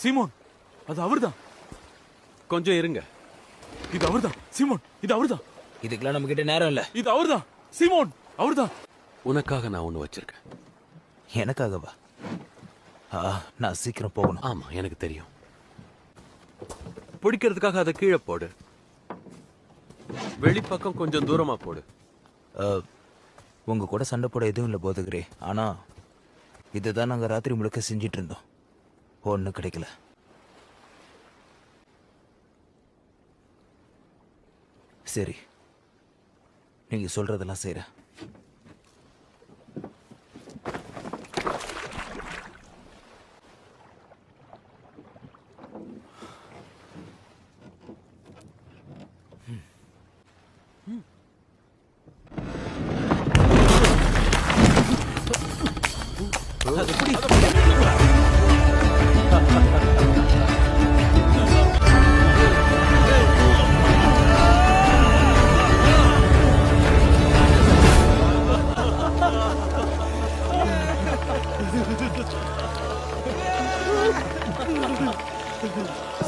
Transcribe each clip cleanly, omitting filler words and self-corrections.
சீமோன், அது அவர்தான். கொஞ்சம் இருங்க. இது அவர்தான் சீமோன், இது அவர்தான். இதுக்கெல்லாம் நம்ம கிட்ட நேரம் இல்ல. இது அவர்தான் சீமோன், அவர்தான். உனக்காக நான் ஒண்ணு வச்சிருக்கேன். எனக்காகவா? நான் சீக்கிரம் போகணும். ஆமா, எனக்கு தெரியும். பிடிக்கிறதுக்காக அதை கீழே போடு. வெளிப்பக்கம் கொஞ்சம் தூரமா போடு. உங்க கூட சண்டை போட எதுவும் இல்லை போதுகிறே. ஆனா இதுதான் நாங்க ராத்திரி முழுக்க செஞ்சிட்டு இருந்தோம். ஒன்றும் கிடைக்கல. சரி, நீங்க சொல்றதெல்லாம் செய்றேன்.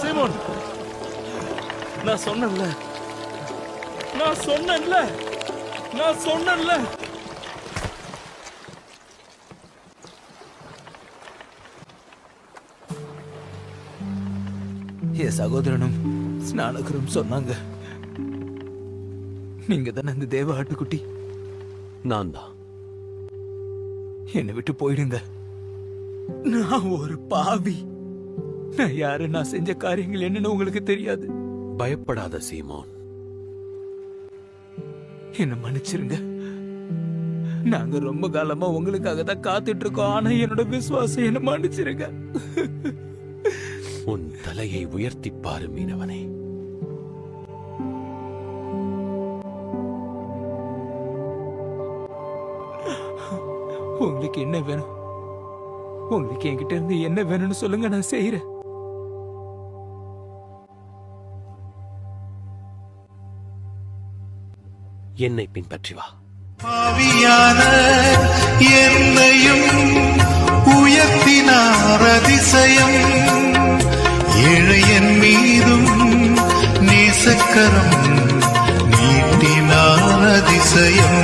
சீமோன், நான் சொன்னேன்ல. என் சகோதரனும் ஸ்நானகரும் சொன்னாங்க, நீங்க தானே அந்த தேவ ஆட்டுக்குட்டி. நான் தான். என்னை விட்டு போயிடுங்க. நான் ஒரு பாவி. நான் யாரு, நான் செஞ்ச காரியங்கள் என்னன்னு உங்களுக்கு தெரியாது. பயப்படாத சீமோன். என்ன மன்னிச்சிருங்க. நாங்க ரொம்ப காலமா உங்களுக்காக தான் காத்துட்டு இருக்கோம். ஆனா என்னோட விசுவாசம், என்ன மன்னிச்சிருங்க. உன் தலையை உயர்த்தி பாரு மீனவனே. உங்களுக்கு என்ன வேணும்? உங்களுக்கு என்கிட்ட இருந்து என்ன வேணும்னு சொல்லுங்க, நான் செய்யறேன். என்னை பின்பற்றி வா. பாவியான என்னையும் உயர்த்தினார் அதிசயம். ஏழையன் மீதும் நேசக்கரம் நீட்டினார் அதிசயம்.